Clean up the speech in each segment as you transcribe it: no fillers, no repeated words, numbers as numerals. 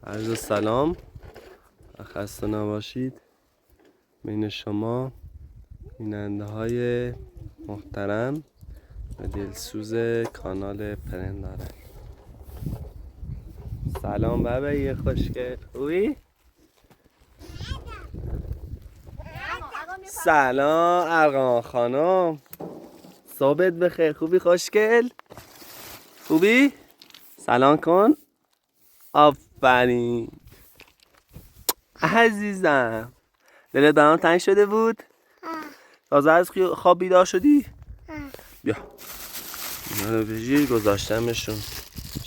عرض سلام و خسته نباشید بین شما بیننده های محترم و دلسوز کانال پرنداره. سلام بابا خوشگل، خوبی؟ سلام ارقام خانم، صبحت بخیر. خوبی خوشگل؟ خوبی؟ سلام کن. آفرین عزیزم. دلت برام تنگ شده بود؟ تازه از خواب بیدار شدی؟ بیا اینا رو بگیر، گذاشتمشون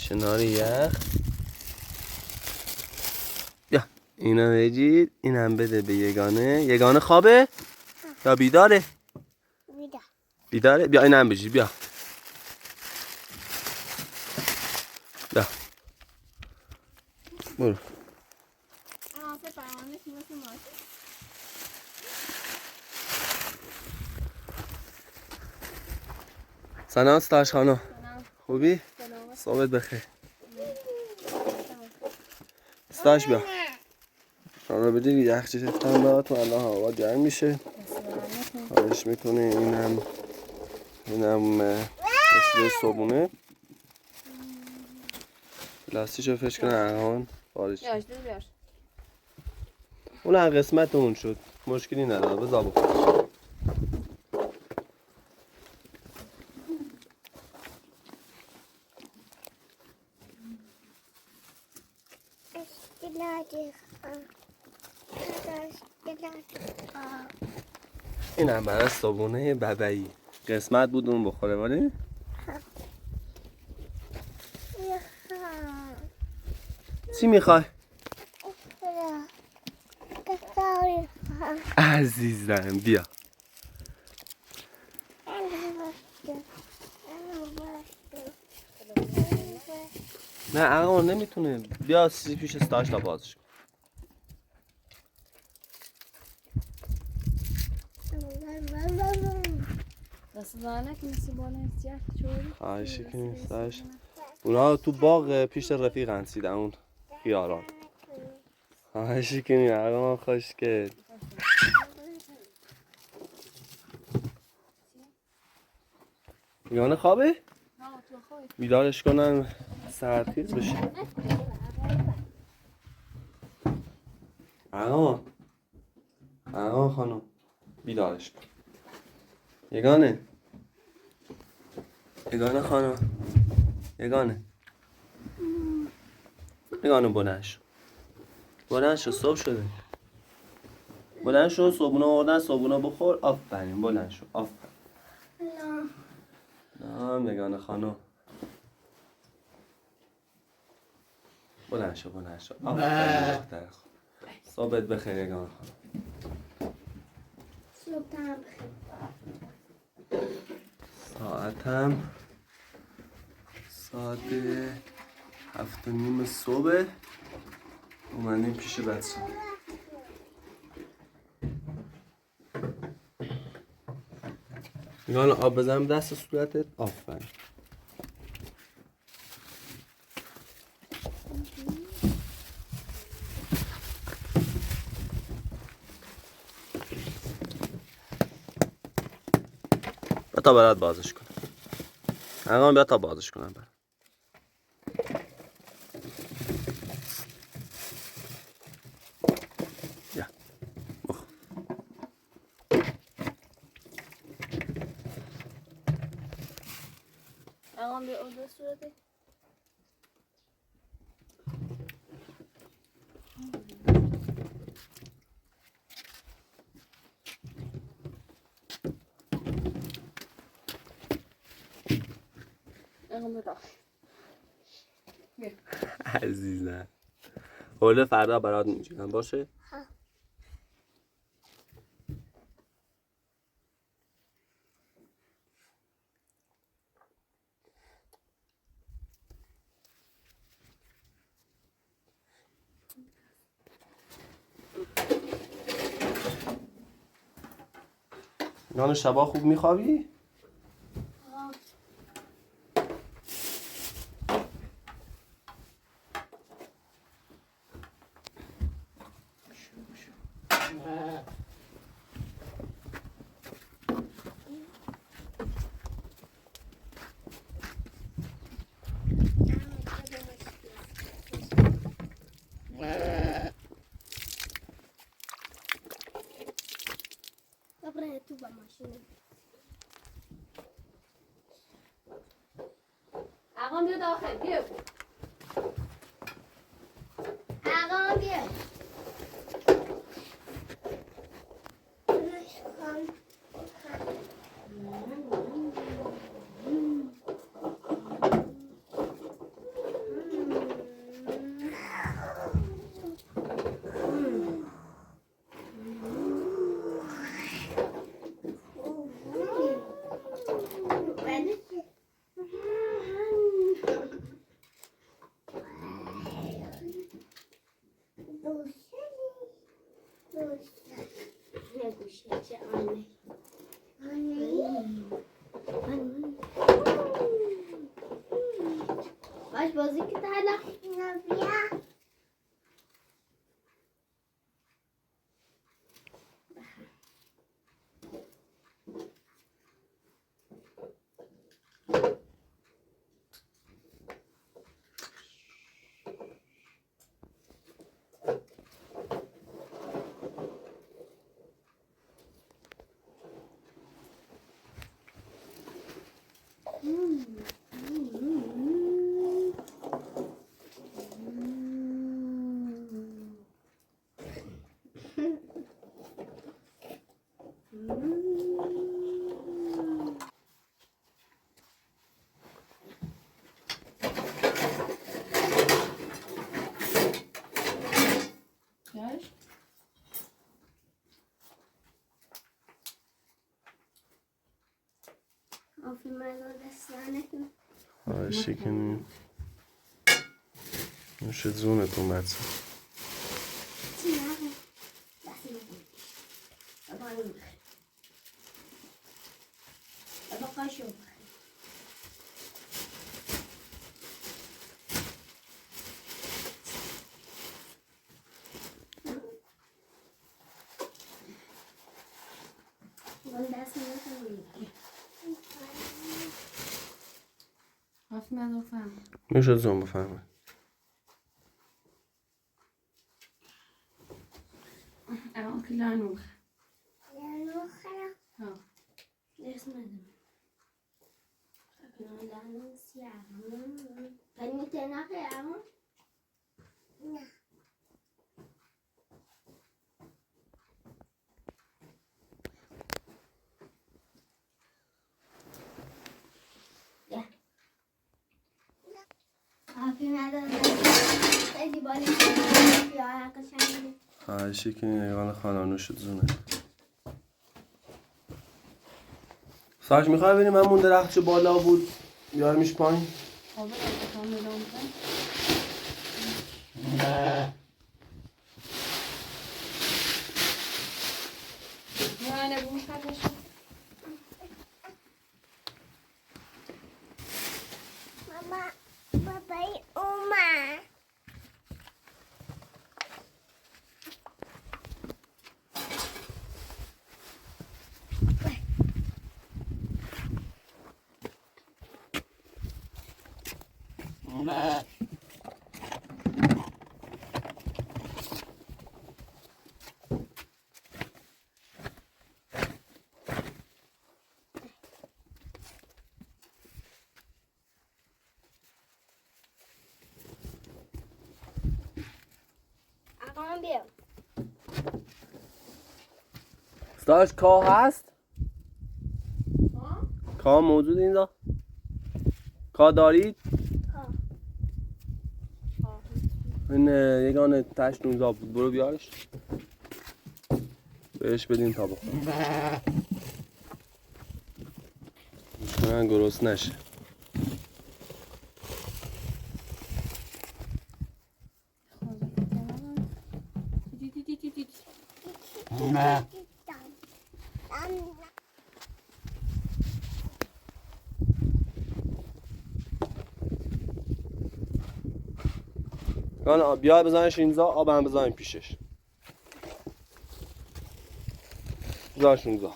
کنار یخ. بیا اینا بگیر، اینم بده به یگانه خوابه یا بیداره؟ بیداره. بیا اینم بگیر، بیا برو. سلام ستاش خانم، خوبی؟ صبحت بخیر. ستاش بیا شما رو بدید یخچه تفتن براتون، الان هوا گرم میشه. خواهش میکنه اینم رسیده صبونه. لاستیشو فش کنه الان خارج. اون هم قسمت اون شد، مشکلی نداره، بذار بخورش. این هم برای صبونه ببعی قسمت بود اون بخوره. ولی چی میخوای؟ عزیزم بیا. نه آقا نمیتونه. بیا سی پیش استاش تا بازش کن. خواهشی که نیستش. اونا تو باغ پیش رفیق انسیدن اون خیاران. خواهشی که نیست آقا خوشگل. یانه خوابه؟ بیدارش کنن سرخیز بشه. آقا خانم بیدارش کن. یگانه خانم، یگانه بلند شو صبح شده. بلند شو، صبحونه آوردن، صبحونه بخور. آفرین بلند شو. آفرین. نه یگانه خانم بلند شو. آفرین دختر. صبحت بخیر یگانه خانم. ساعتم ساعت 7:30 صبح. اومدیم پیش بچه. یگانه آب بزنم دست صورتت. آفرین. بیا تا برات بازش کنم. آقا بیا تا بازش کنم برات. بیا بخور. آقا بیا اون صورته. عزیزم حوله فردا برات میگیرم باشه؟ نان شبا خوب میخوابی؟ با ماشین. اقام بیا داخل بیا. آقا بیا. باش بازی که حالا بیا. Gleich. Auf meiner Destiny. شکن نوش زونتون بچه. چی نگه؟ دستی نگه. بابا نمیخه. بابا قاشو بخه. من دست نگه. Hoffen wir noch fahren. نوش زون بفهمه. Auch klein noch. Ja, noch einer. Ja. Lass mal. Kan je ten nachher? Ja. Ja. Abi نداره. خیلی بالی. یا قشنگه. شکن ایوان خانه نوش زونه. ساش میخوای ببینیم همون درخت چه بالا بود بیارمش پایین؟ Aber das haben wir noch nicht. Ja, eine Buchstabe schon. Mama, Papa, Oma. آقا بیا. ساش کاه هست؟ کاه موجود اینجا؟ کاه دارید؟ این یگان تشت اونجا بود برو بیارش بهش بدین تا بخور من گرست نشه نه. بیا بزنش اینجا آب هم بزنیم پیشش بزنش اونجا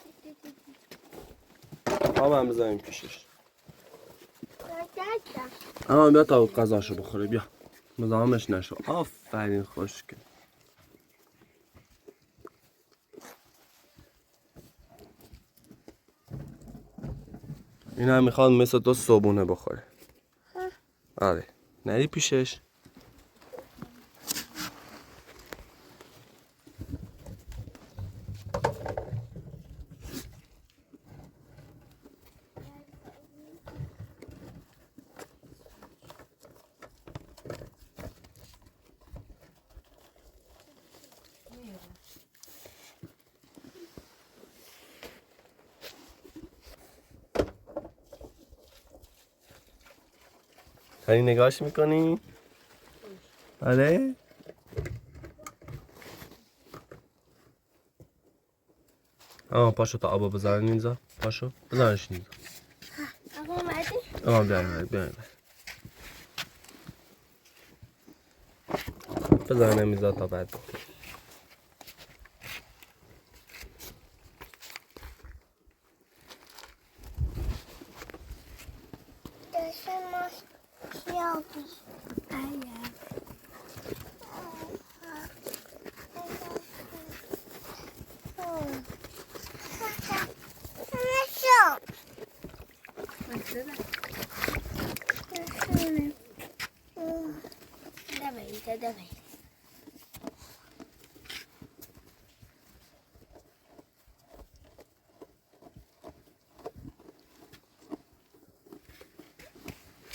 آب هم بزنیم پیشش بیا تا غذاشو بخوره بیا مزاحمش نشو آفرین خوشگل این هم میخواد مثل تو صبونه بخوره. آره نری پیشش. داری نگاهش میکنی؟ آره؟ پاشو تا آبا بذارن اینجا. پاشو بذارنش اینجا. آقا اومدی؟ بیاین بذارن اینجا تا بعد. داشته ما کیابی دبی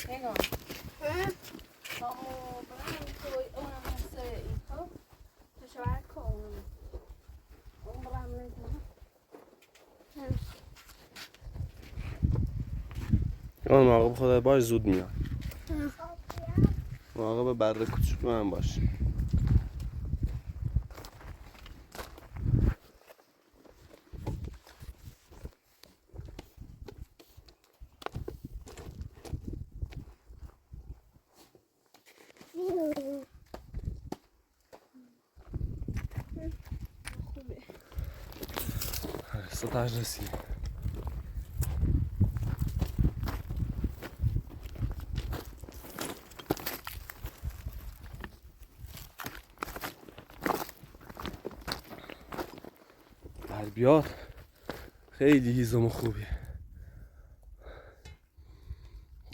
نگاه اون هست این خب تشوار کن اون برام نکنم اون موقع خدا باش زود میاد. موقع به بره کوچولو هم باش. ستاش رسید. در بیاد خیلی هیزم خوبیه.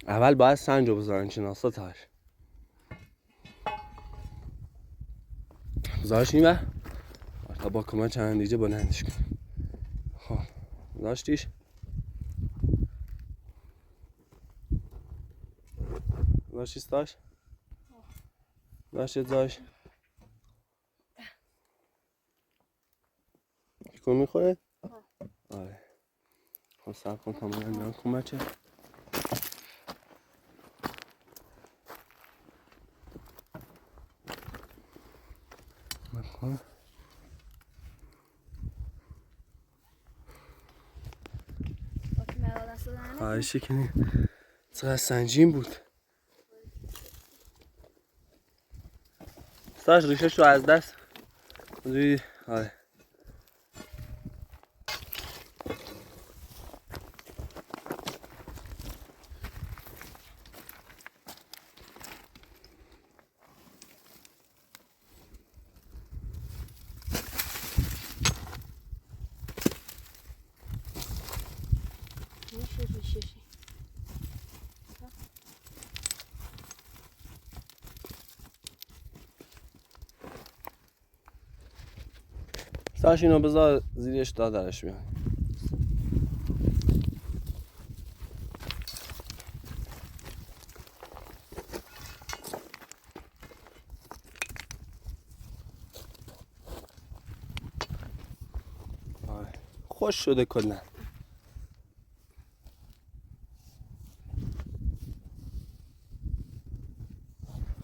اول باید سنجو بذارن شناسا تاش. بذارش این بر تا با کمان چند دیجه بلندش کن. خب داشتیش؟ داشتیش داشت؟ داشتیت داشت؟ کن میخوره؟ آره. خب سب کن تا من میان کن بچه. بکن. خواهشی کنی چقدر سنجین بود. ساش ریشش رو از دست دوی. آره ساش اینو بذار زیرش تا درش بیان. خوش شده کلا.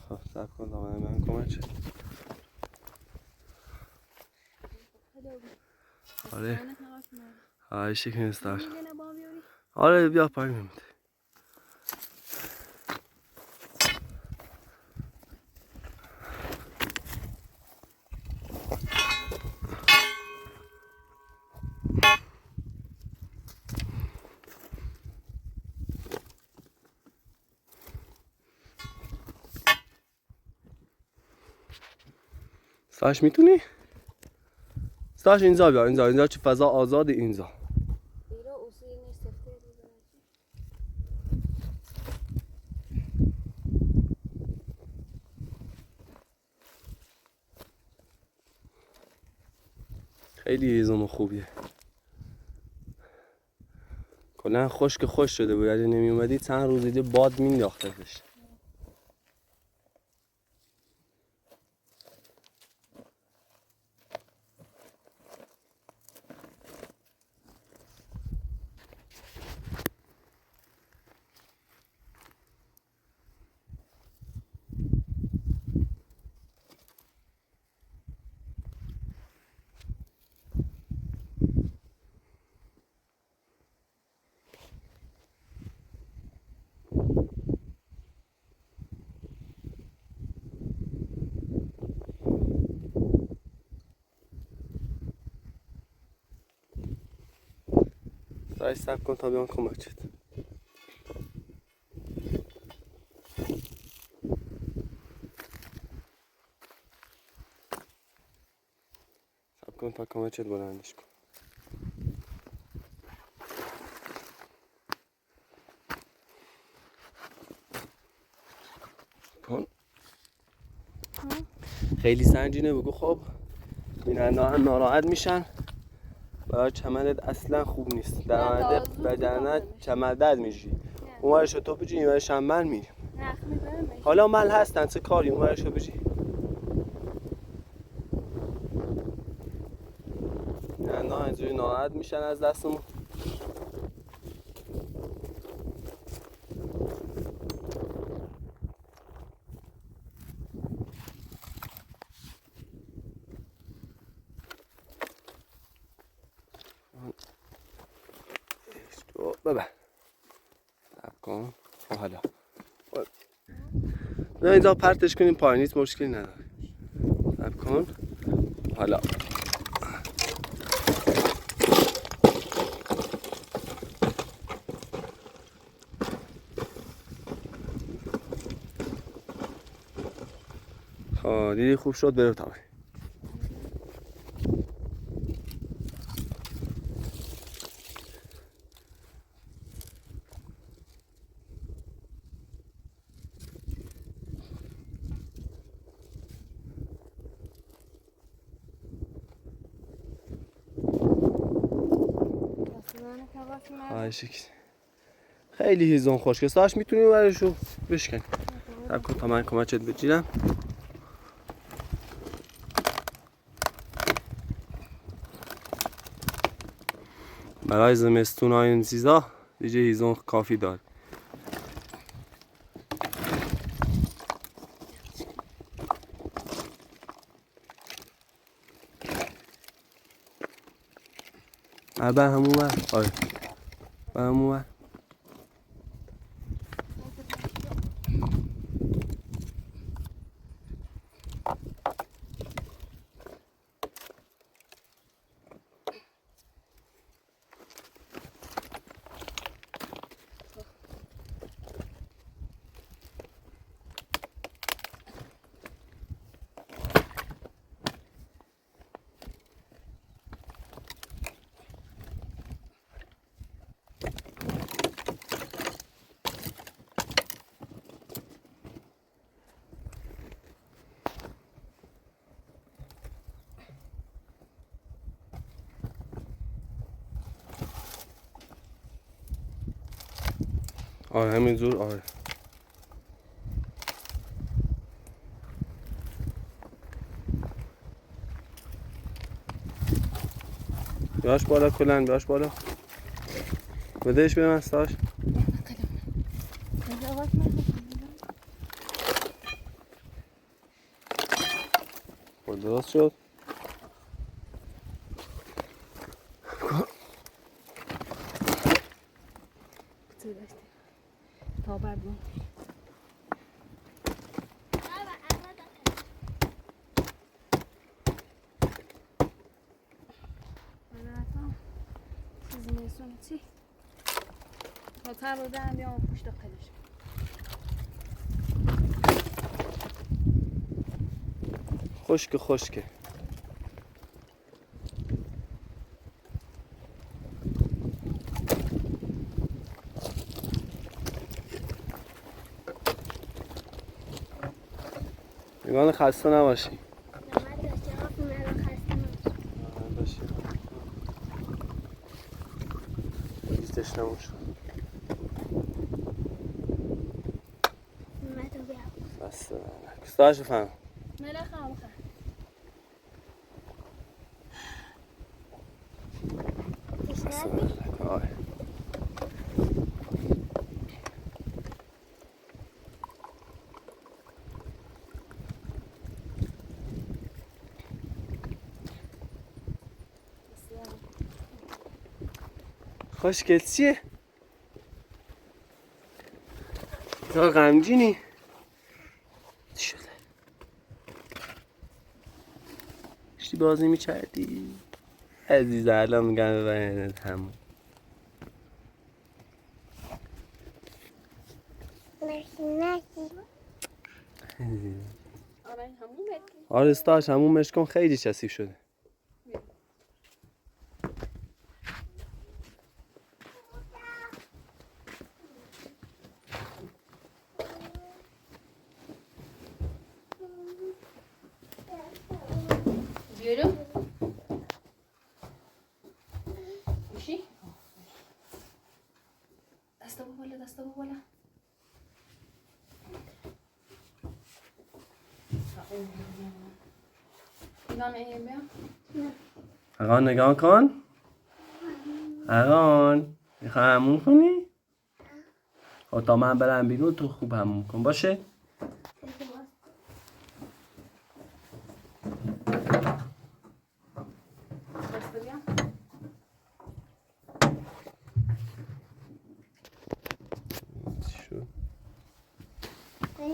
خب سب کن دامنه من کمک. آره آره شکل نیستار. آره بیا پایین میمونده. ساش میتونی؟ ساش اینجا بیا اینجا چه فضا آزادی اینجا. خیلی هیزم خوبیه. کلا خشک خوش شده بود. اگه نمی اومدی چند روز دیگه باد مینداختش. سعی صبر کن تا بیان کمکت. صبر کن تا کمکت بلندش کن. خیلی سنجینه بگو. خب بیننده هم ناراحت میشن. برای چمنت اصلا خوب نیست. در آینده بدنت چمدد میشی. اونورشو تو بجی اینورش هم من میریم. حالا من هستن چه کاری اونورشو بجی. بیننده ها اینجوری ناراحت میشن از دستمون. ببر صبر کن. حالا نه اینجا پرتش کنیم پایین، هیچ مشکلی نداره. صبر کن. حالا خب دیدی خوب شد. برو تا خیلی هیزم خشکه. ساش میتونی برشو بشکن. صبر کن تا من کمکت بگیرم. برای زمستون های این چیزا دیگه هیزم کافی دار. بر همون بر. آره بر همون بر. آره همینجور. آره بیاش بالا کلن. بیاش بالا. بدهش به من ساش. خب درست شد. تا بردم چیزی چی؟ تا تر رو دهم بیام پشت قلش. خشک خشکه. میگن خسته نباشی. خسته نباشی. تموم شد. اومد و بیا. بس کستاش فهم. ملخ هم بخور. تشنه آره. خوشگل چیه؟ تو غمگینی؟ چی شده؟ داشتی بازی میکردی؟ عزیز الان میگم ببینید همون آره همون بهت. آره استاش همون مشکم خیلی کثیف شده. Diyorum. Üşü. Dasta bu bola, dasta bu bola. ایران ایه بیا. اقان نگاه کن. اقان میخوای همون کنی؟ خب تا من برم بیرون تو خوب همون کن باشه؟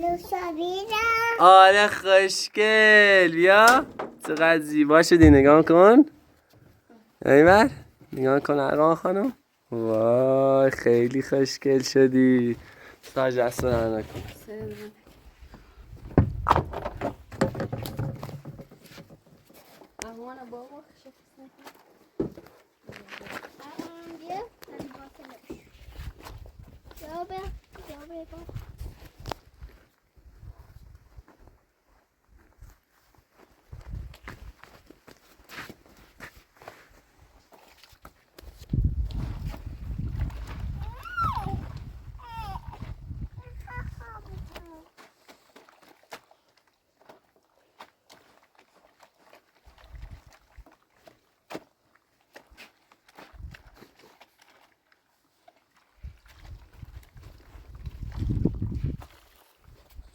Dasta bia. آره خوشگل بیا چقدر زیبا شدی نگاه کن ایور نگاه کن اقان خانم وای خیلی خوشگل شدی تا جست رو نکن Sevdim. Ahwana baba şefsine.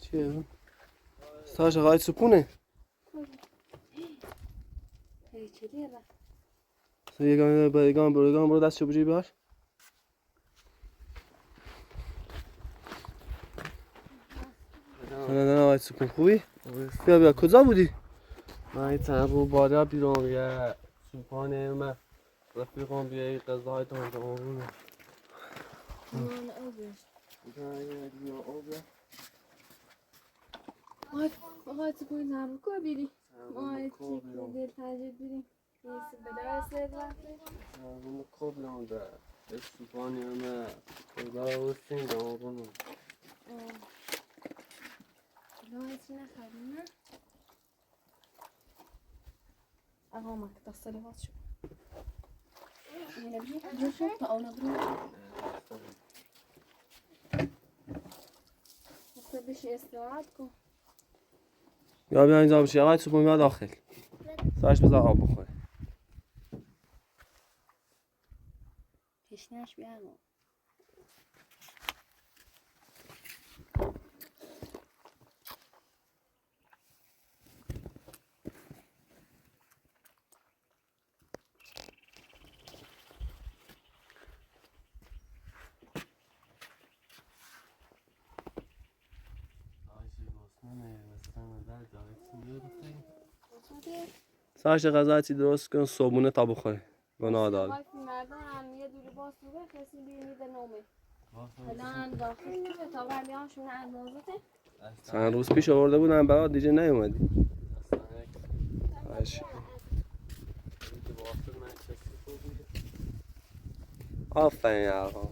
چیه؟ ساش آقای سپونه Heykeli ya. یگان برو دستشو بجوی باش نه آقای سپون خوبی؟ بیا کجا بودی؟ من تنبو بادا بیرون یه سوپانه من رفیقم بیایی قضای تو هم آمونه Aman öbür. Ay bu ne bu biri. Ay çiğ dil tercih biriyim. Neyse bedava sevdim. bunu koblanda سوپانه من قضای حسین آمونه Ne için ne kadın ne? Aha mak tasarı var şu. Ne bileyim. Joshua ta ona bro. Nasıl bir şey istirahat ko. یا بیا اینجا بشی آقای سوپون بیا داخل ساش بذار آب بخوره Teşneş bir yer mi? ساش غذاتی درست کن صبونه تا بخوره گناه داره Vay filmlerden yه دوری باز تو کسی بینی ده نومه. الان داخل تو تا ولیان شونه اندازته. چند روز پیش آورده بودم برات دیگه نیومدی آفرین آقا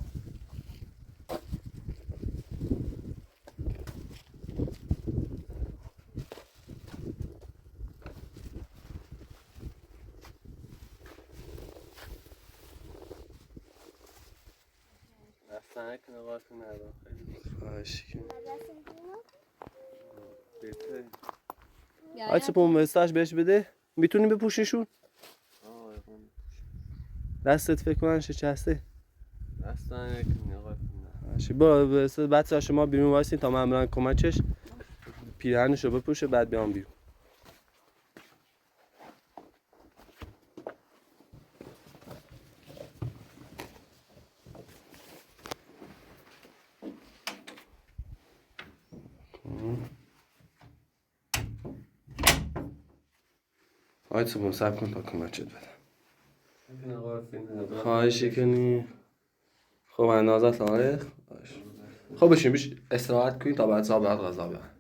دستانه که نگاه کن ندارم خیلی خواهشی که بهتره. آی سپون وستاش بهش بده میتونی بپوشیشون؟ دستت فکر کنن شکسته دستانه که نگاه کن با بچه شما بیرون وایسین تا من برم کمکش پیرهنشو بپوشه بعد بیام بیرون. آید سبون سب کن تا کمکت بدم. خواهشی کنی. خب اندازت آره خب بشین بیش استراحت کنی تا بعد بعد غذا بیان.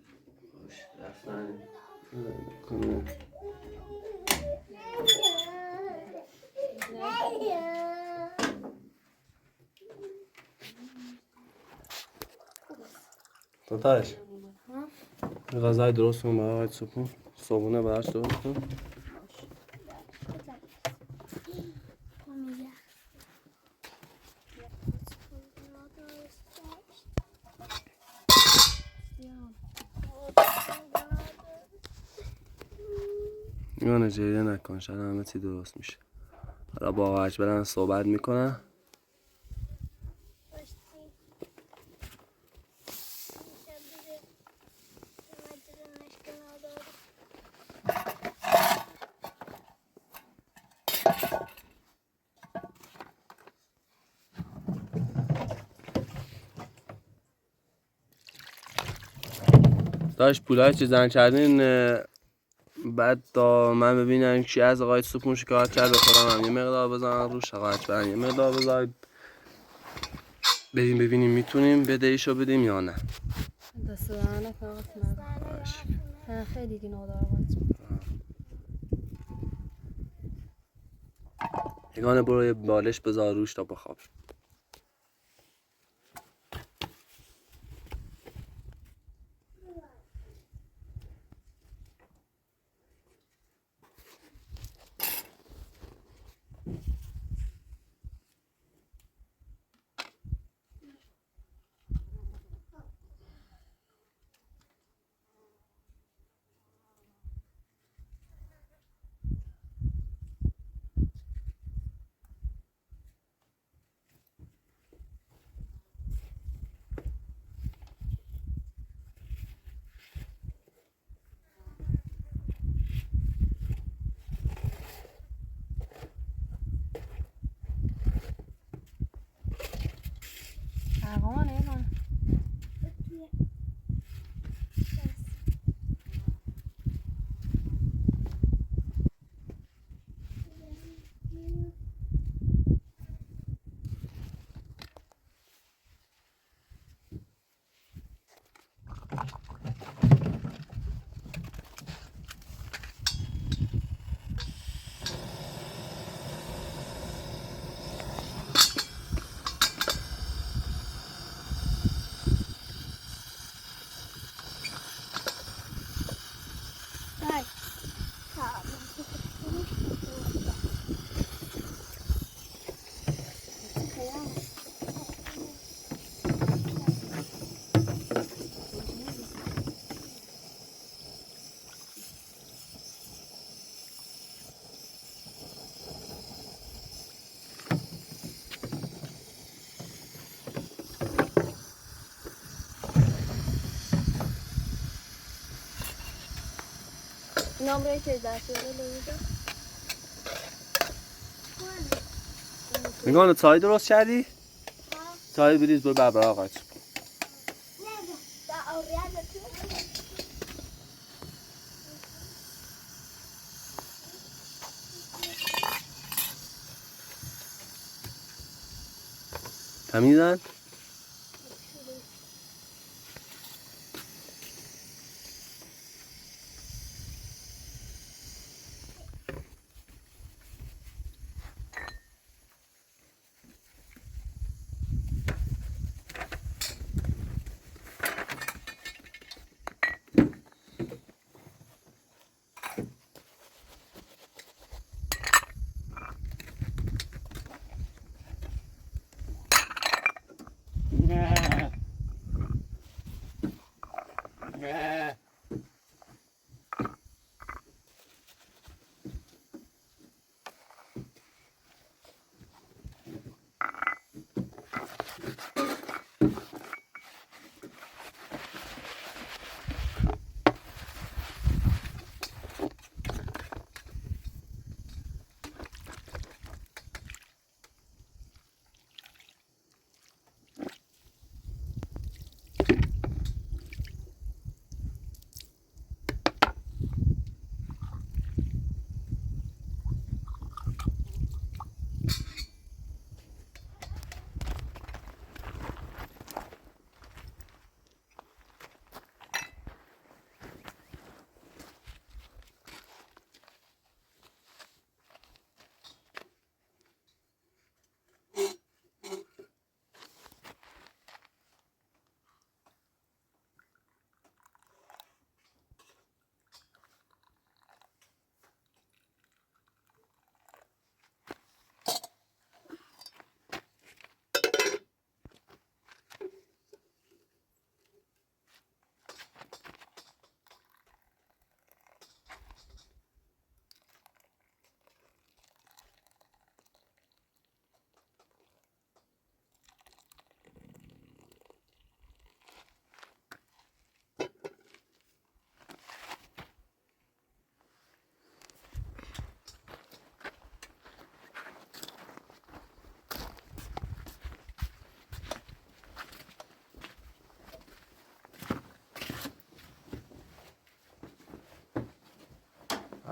تاتاش غذای درست کن برای سپون صابونه براش درست کن. میانه جریه نکن شاید همه چی درست میشه. حالا با آقاش برن صحبت میکنن. داشت پولای چه زن کردین بعد تا من ببینم کی از آقای سپون شکایت کرد به خودم هم یه مقدار بزنم روش شکایت برن یه مقدار بذارید بریم ببینیم میتونیم بدهیشو بدیم یا نه. دست دهنه کنه خیلی دیگه نادار یگانه برو یه بالش بذار روش تا بخواب. نمره چه دسته بلویده؟ میگم چای درست کردی؟ چای بریز برو برای آقا سپون. تمیزن؟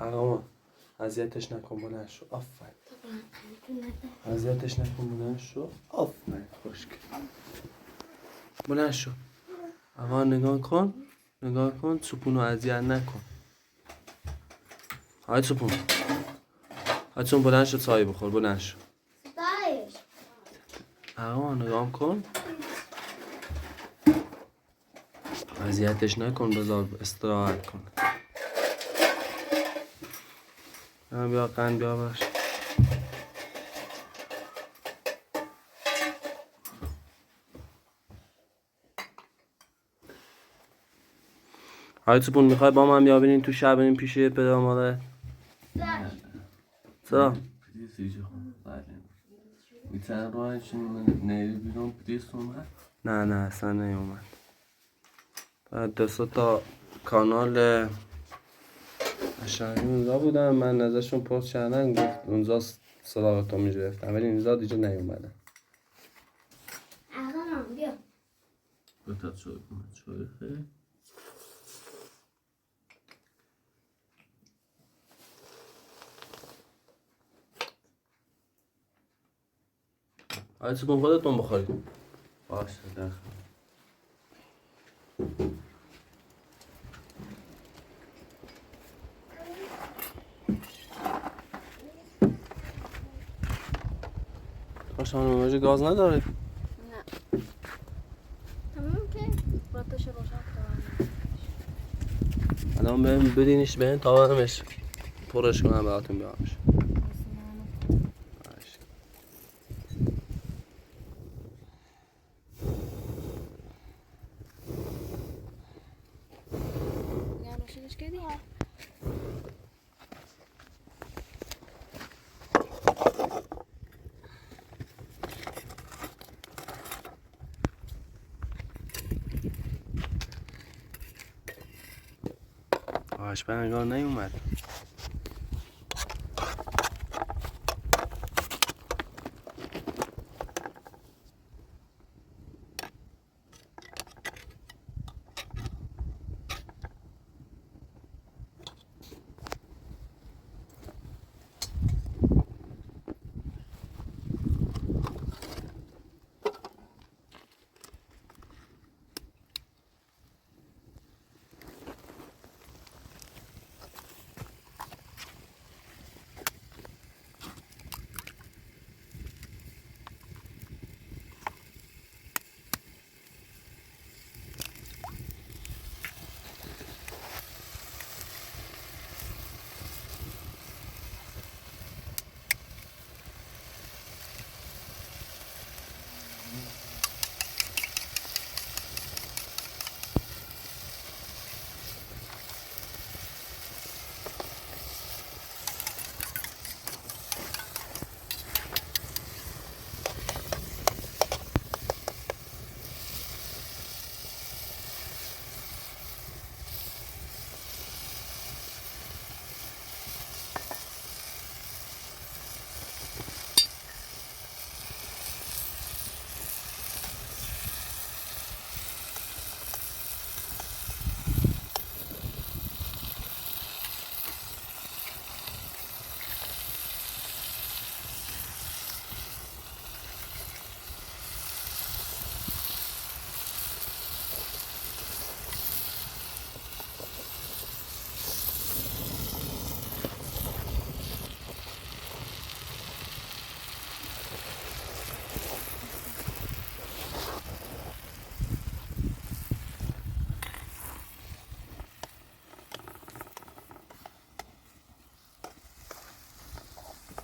آقا اذیتش نکن بلند شو. آفرین. اذیتش نکن بلند شو. آفرین خوشگل. بلند شو. آقا نگاه کن. نگاه کن. سپونو اذیت نکن. های سپون. های سپون بلند شو چای بخور. بلند شو. دایش. آقا نگاه کن. اذیتش نکن بذار استراحت کن. بیا قند بیا باش. های سپون میخوای با من بیا بریم تو شب بریم پیش پدر مادر؟ چرا؟ نه اصلا نیومد. بعد دو تا کانال قشنگی اونجا بودن، من ازشون پست کردم گفت اونجا سراغ تو میگرفتم ولی اینجا دیگه نیومدن. آقا بیا. بتا چای خیلی آیا سپون خودتون بخورید؟ باشه داخل. خانم ماجی گاز نداره؟ نه تمام که باتش روشن کنم. الان بدینش به این تا همش پرش کنم براتون بیارمش. میگم روشنش کردی ها؟ آش به انگار نیومد.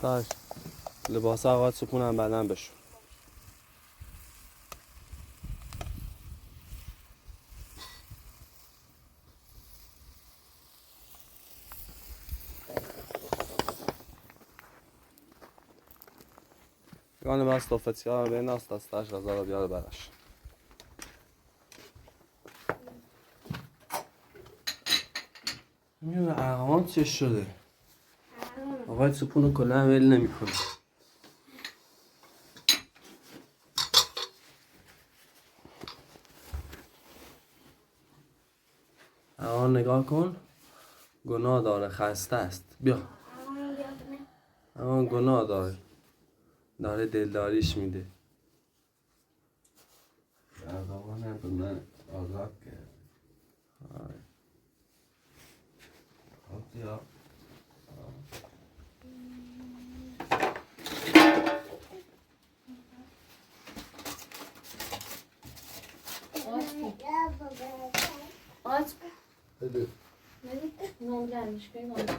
ستاش لباس آقا سپونم بدن بشو. Gane var stoffet ska användas där stash razar och göra bärs. میونه ارغوان چه شده؟ آقای سپونو کلا ول نمیکنه. ارغوان نگاه کن. گناه داره، خسته است. بیا. ارغوان گناه داره دلداریش میده. ارغوان هم به من آزاد کرد. یا Aç. بده. Ne oldu gelmiş benim oldu.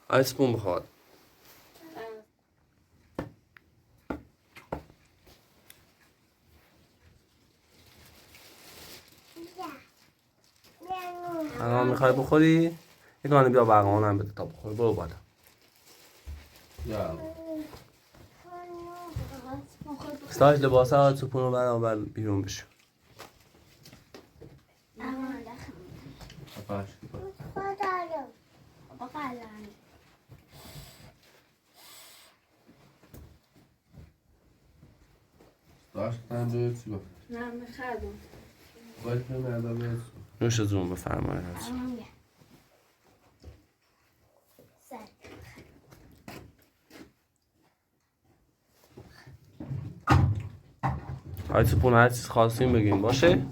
آی سپون بخواد. ارغوان میخوای بخوری؟ یه گانه بیا به ارغوانم بده تا بخوری. برو بالا. یا ستاش لباس آقا سپون رو بر بیرون بشو. باش. داشتم به چی گفت؟ نه میخوادم. باید مردم نوش جون بفرمایید. آی سپون هر چیز خواستیم بگیم باشه؟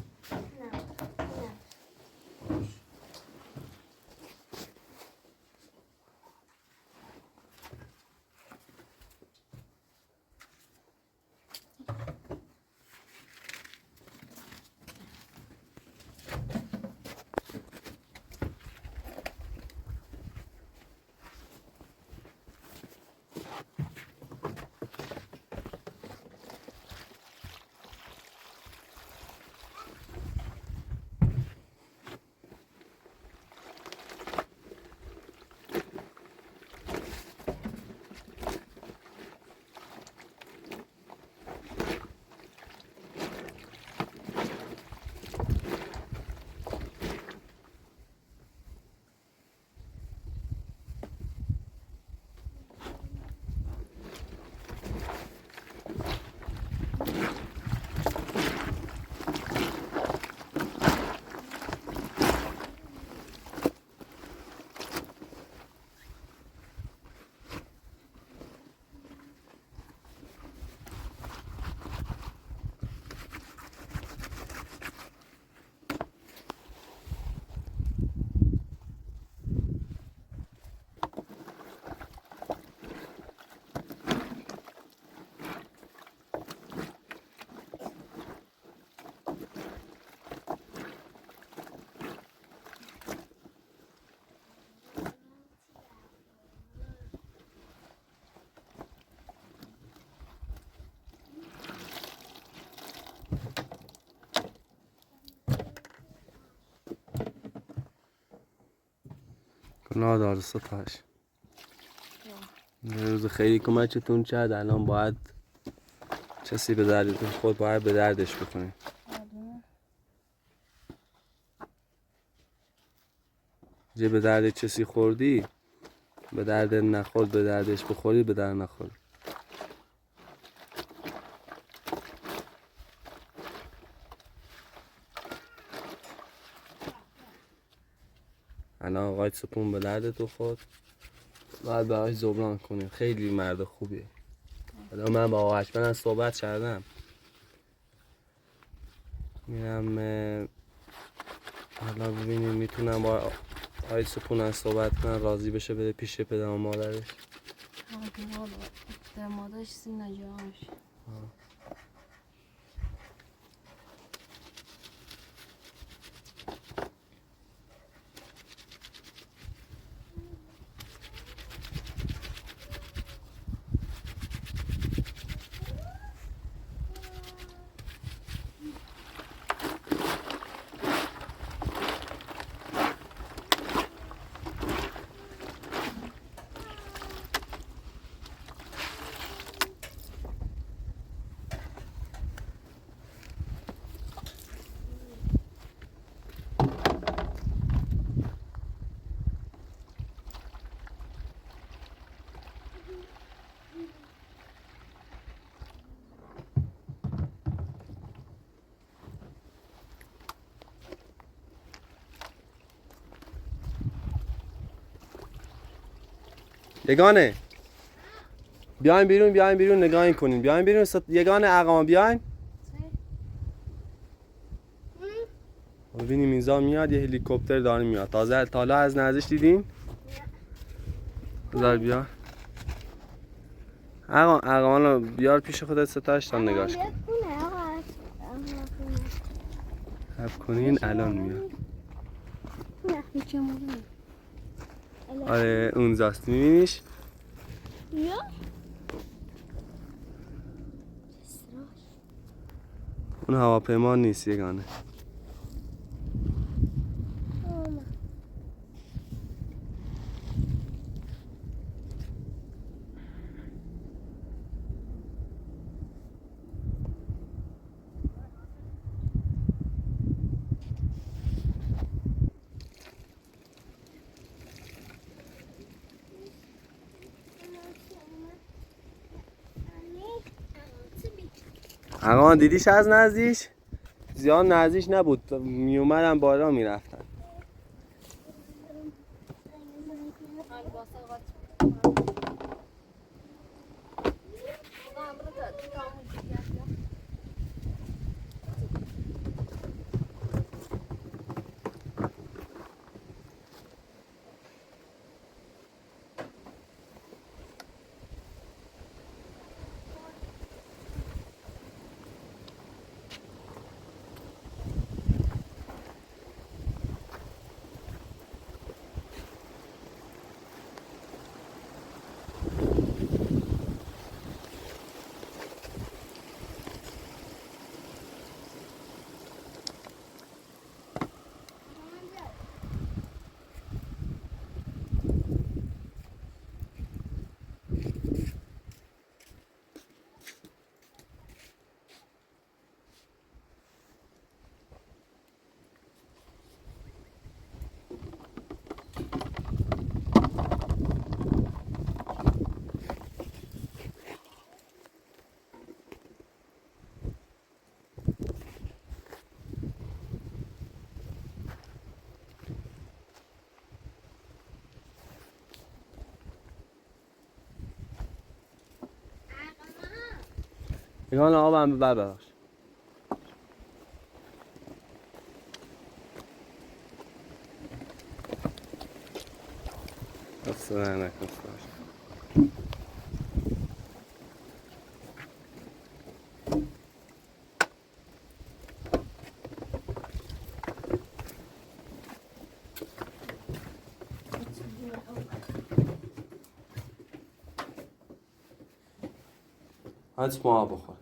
گناه داره ستاش. روز خیلی کمکتون کرد. الان باید کسی به دردتون خود باید به دردش بکنید. جه به درد کسی خوردی به درد نخورد، به دردش بخوری به درد نخورد. الان آقای سپون به درد تو خورد باید براش جبران کنیم. خیلی مرد خوبیه. الان من با آقا هشمن از صحبت کردم. میرم حالا ببینیم میتونم با باید سپونن صحبت کنن راضی بشه بده پیش پدر و مادرش. در مادرش سین نجامش. یگانه بیاین بیرون نگاه کنین بیاین بیرون یگانه اقام بیاین ببینیم اینجا میاد یه هلیکوپتر داره میاد تازه حالا از نزدیک دیدین بذار بیا اقام بیار پیش خودت ستاش تا نگاش کن حب کنین الان میاد آره اونجاست میبینیش اون هواپیما نیست یگانه اقا دیدیش از نزدیک؟ زیاد نزدیک نبود میومدن بالا میرفتن یگانه آبم ببر براش اصلا نکن هات ما بخور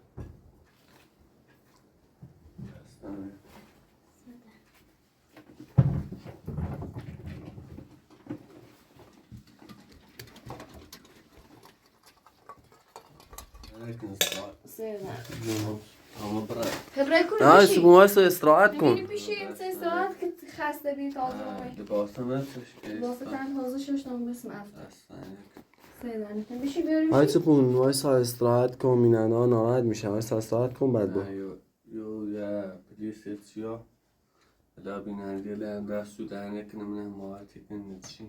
نه سبو واسه استراحت کن ببینی پیش این سه ساعت که خسته بی تازه واسه تن تازه ششتم بسم افتر سیدانه بشی بیاریم های سپون واسه استراحت کن مینانا ناراحت میشه واسه استراحت کن بعد برو یا پلیسیا لا بیننده لام راست سودانه کنم نه مواتی کنم چی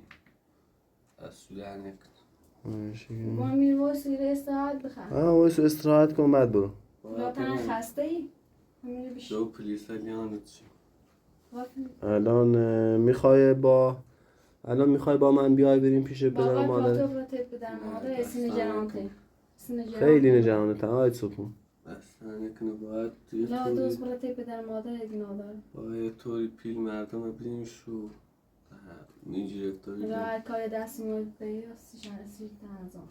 از سودانه کنم با میر واسه استراحت بخواه واسه استراحت کن بعد برو با تن خسته ای میره بشی دو پلیس لیان چی الان میخوای با الان میخوای با من بیای بریم پیش پدر و بابا مادر؟ تو برات پدر مادر سینجرانته. خیلی نجانته آقای سپون. اصلا نکنه باید یه لا طوری دوست برات پدر مادر دینا داره. باید یه طوری پیل مردم ببینیم شو میگیره طوری لا هر کار دستی مورد بیاستی شنسی تنظام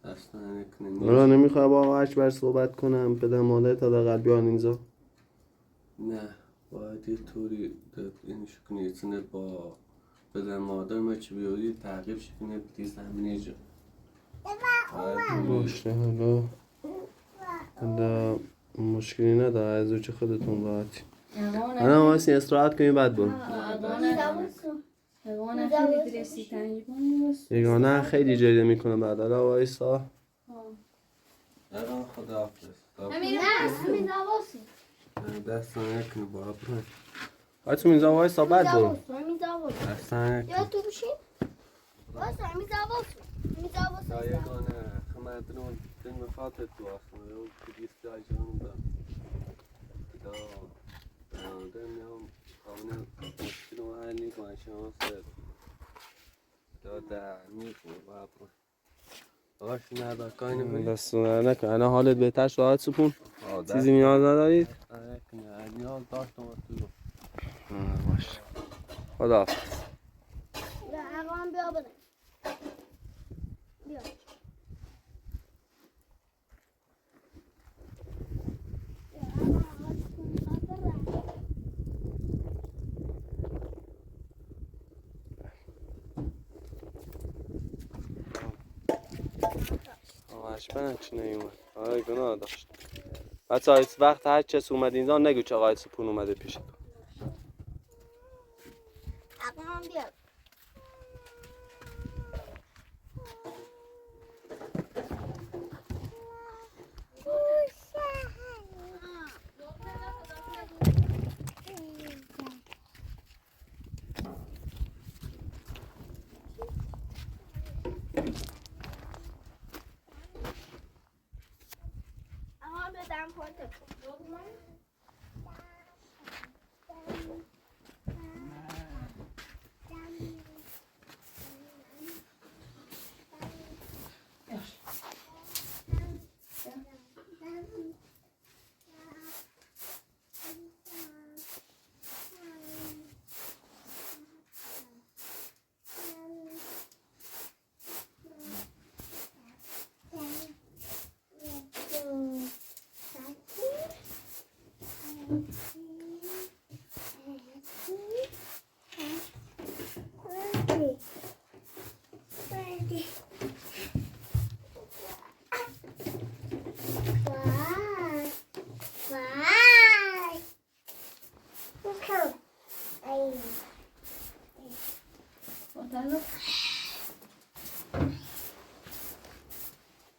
اصلا نکنه مرا نمیخوای با آقا اکبر صحبت کنم پدر مادر تا دقیقا بیان اینجا؟ نه باید یه طوری این شکنه یه با پدر مادر ما چی بیاری تعقیب شکنه بتیز همینه جا باشه حالا مشکلی نداره از اوچه خودتون راحتی. انا واسه استراحت کنی بعد برو. حیوان خیلی درستی تنجیبانی یگانه خیلی جریه میکنه بعد حالا وایسا. الان خدا حافظ همین زواسی. دست نکنه با برو تو اینجا وایسا بعد برو. همین زواسی. دست نکنه یا تو بشین. واسه همین زواسی. همین زواسی. یگانه خمردون دن مفاتت تو اصلا اون کدیس جای جانم دا دنیام قانون مشکل و حل نیکنه شانس دا نیکنه با برو آقاش ندار کاری نمیدی دستون نکن الان حالت بهتر شد آقای سپون؟ چیزی نیاز ندارید؟ نه نیاز داشتم از تو باشه خدا حافظ. اقام بیا بده. بیا. اشبن چی نیومد آره گناه داشت بچه های وقت هر کس اومد اینجا نگو چه آقای سپون اومده پیش تو. اقام بیا. اقام بیا دم خودت.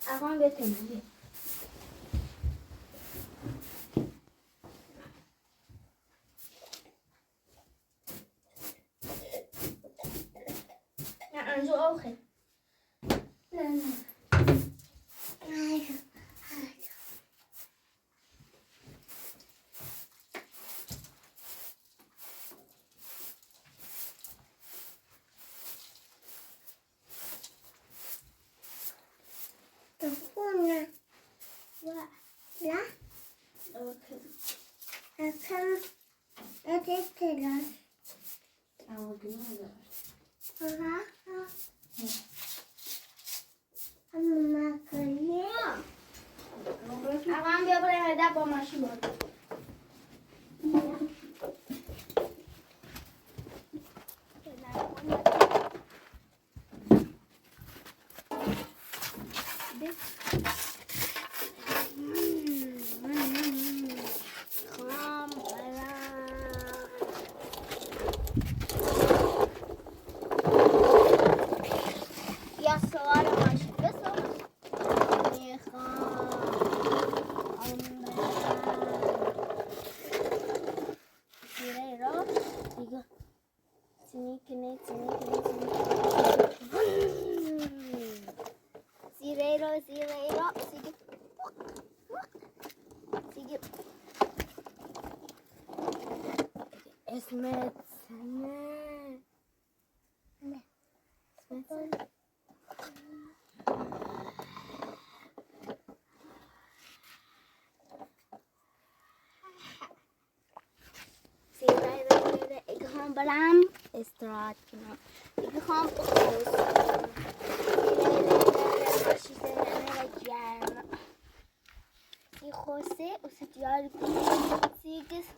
اقام بیا تنبیه. انزو آخه. نه. تفونه. لا. اوكي. أكل. أتكلم. اما گناه داره اقام بیا بریم ادب با ماشین برد. یا سوال ماشین بسوال زیره را دیگه سینیکنه زیره را دیگه اسمت سنه Ik ga برم استراحت کنم. Ik ga بخوابم. گرم. سی خوسه و ستیار سیگس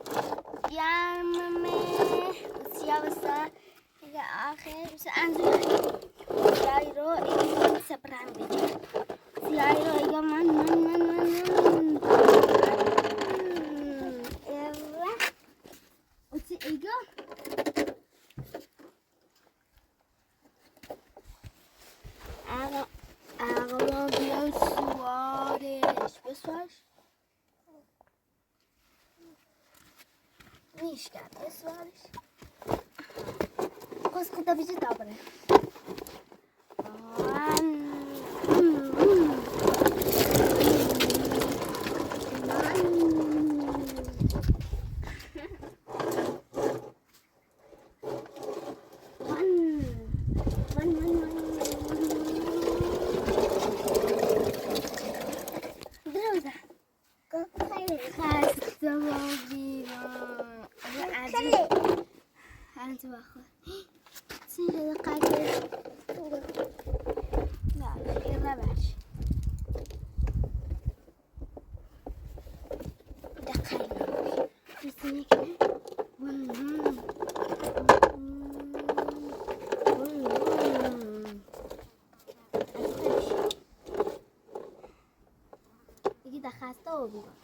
گرمه و سیاوسا اگه آخر و سانزوی سیای رو ایگه سپرم بیجه سیای رو ایگه من و سی ایگه آقا بیا سوارش بسوارش نیش کرد بسوارش باز خدا بیجه دابره تو بخور سیره قدر نه یه ربش دقیقا بسیاری کنه دیگه دخسته و بیرون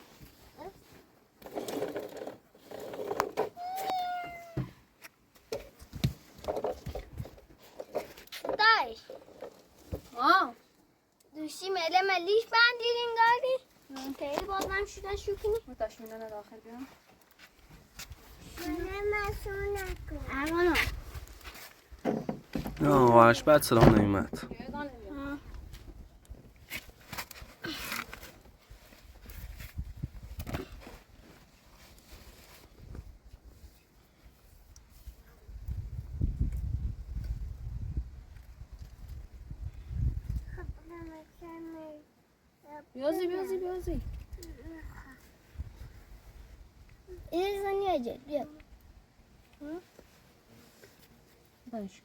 دوشی مله ملیش بندیرین گاری خیلی بازم شدن شوکنی متاش میدن داخل بیام شونه مسون نکن امانو نه آقاش بعد سلام نمیمد بیازی این زنی اجل بیا باش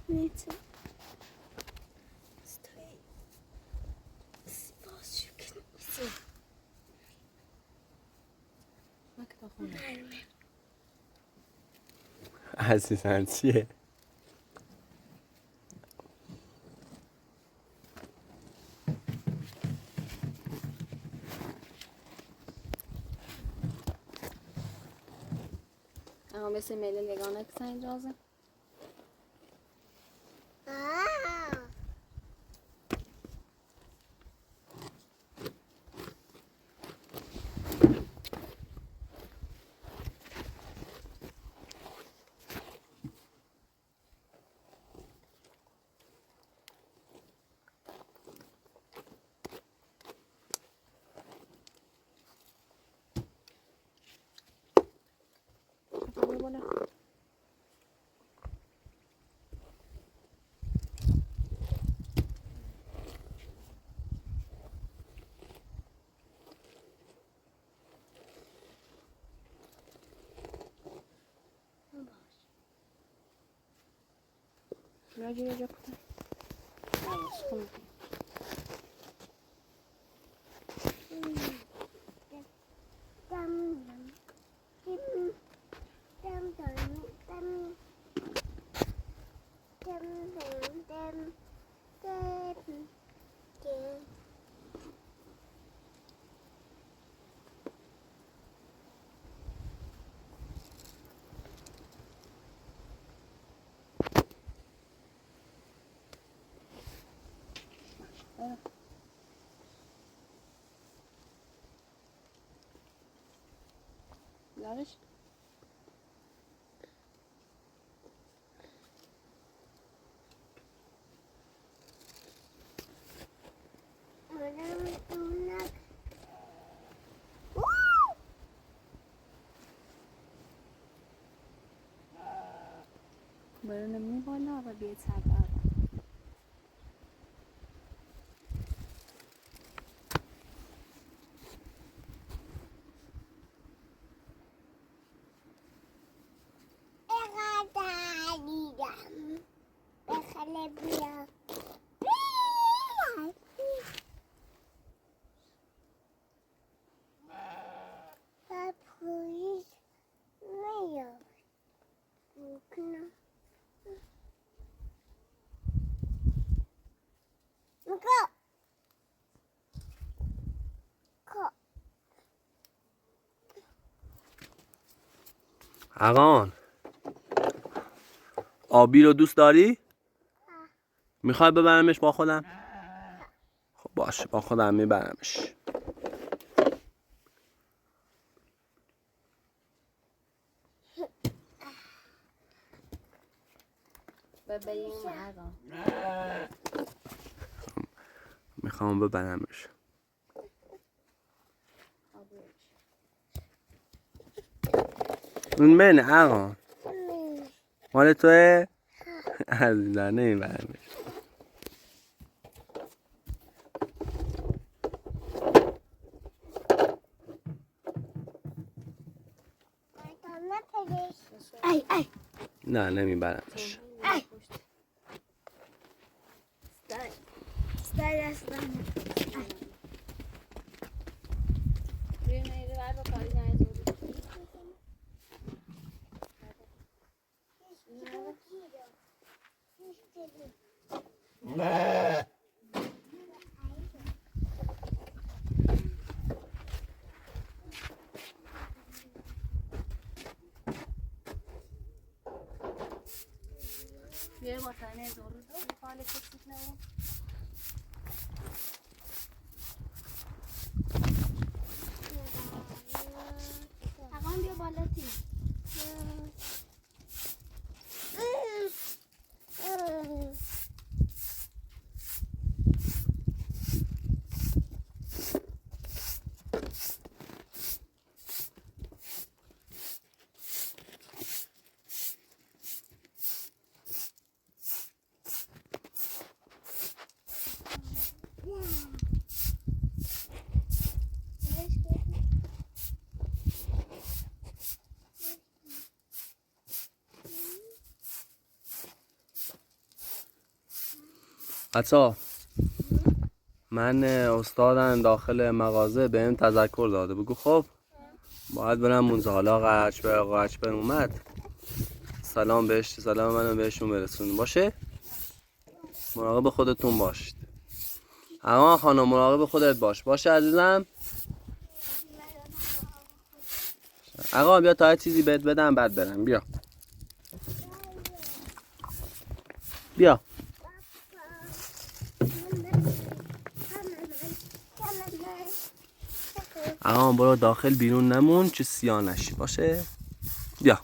Lite. عزیزم چیه؟ اما مثل میله لگانه کسا اینجازه راجع راجع کنم یارش برو نمی بالا و بیاید سر برم بخله بیا پولیس میاد ممکنه اقان آبی رو دوست داری؟ میخوای ببرمش با خودم؟ خب باشه با خودم میبرمش. ببریم اقا میخوام ببرمش. اون منه اقا مال توه؟ عزیزم نمیبرمش. ای نه نمیبرمش. Stai restando. بیایم ایره بر با کاری نایزوری بیایم با کاری نایزوری دو کاله کسیت نبود اقام بیا بالا تی عطا من استادم داخل مغازه بهم تذکر داده بگو خب باید برم اونجا حالا قرچبر اومد سلام منو بهشون برسونیم باشه. مراقب خودتون باشید. اما خانم مراقب خودت باشه عزیزم. آقا بیا تا چیزی بهت بدم بعد برم. بیا آقا برو داخل بیرون نمون چه سیاه نشی باشه. بیا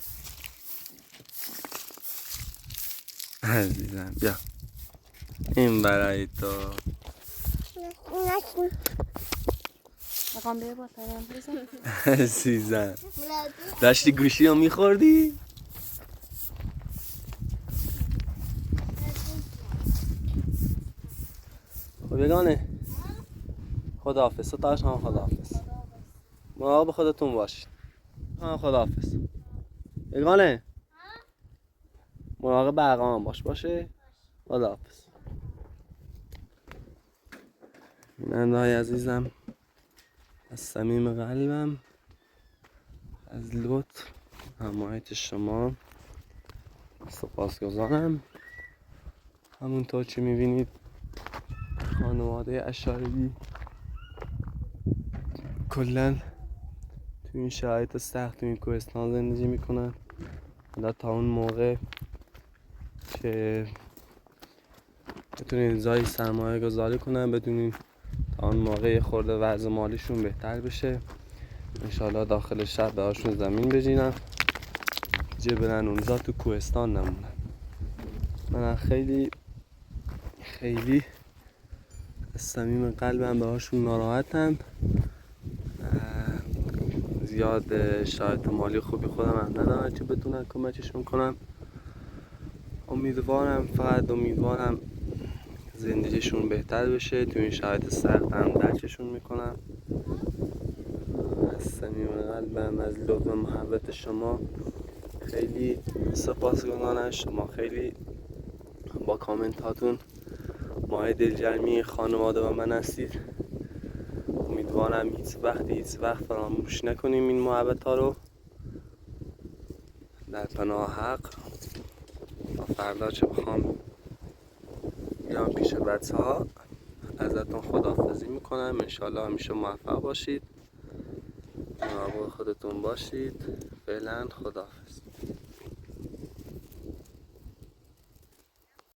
عزیزم بیا این برای تو. اقام بیا با سرم بزن عزیزم داشتی گوشی رو میخوردی؟ خب یگانه خداحافظ. ستایش هم خداحافظ. مراقب خودتون باشید. خداحافظ. یگانه مراقب اقام باشه. خداحافظ. بیننده های عزیزم از صمیم قلبم از لطف حمایت شما سپاسگزارم. همونطور که میبینید خانواده اشاربی کلا تو این شرایط سخت تو این کوهستان زندگی میکنن. حالا تا اون موقع که بتونین زای سرمایه گذاری کنن بدونین تا اون موقع خورده وضع مالیشون بهتر بشه انشالله داخل شهر بهاشون زمین بجینم جه برن اونجا تو کوهستان نمونن. من خیلی خیلی از صمیم قلبم بهاشون ناراحتم. زیاد شرایط مالی خوبی خودم هم ندارم که بتونم کمکشون کنم. امیدوارم زندگیشون بهتر بشه. تو این شرایط سخت هم درکشون میکنم. از صمیم قلبم از لطف و محبت شما خیلی سپاسگزارم. شما خیلی با کامنت هاتون مایه دلگرمی خانواده و من هستید. امیدوارم هیچ وقت فراموش نکنیم این محبت ها رو. در پناه حق تا فردا چه بخوام بیام پیش بچه ها ازتون خداحافظی میکنم. انشالله همیشه موفق باشید، مراقب خودتون باشید. فعلا خداحافظ.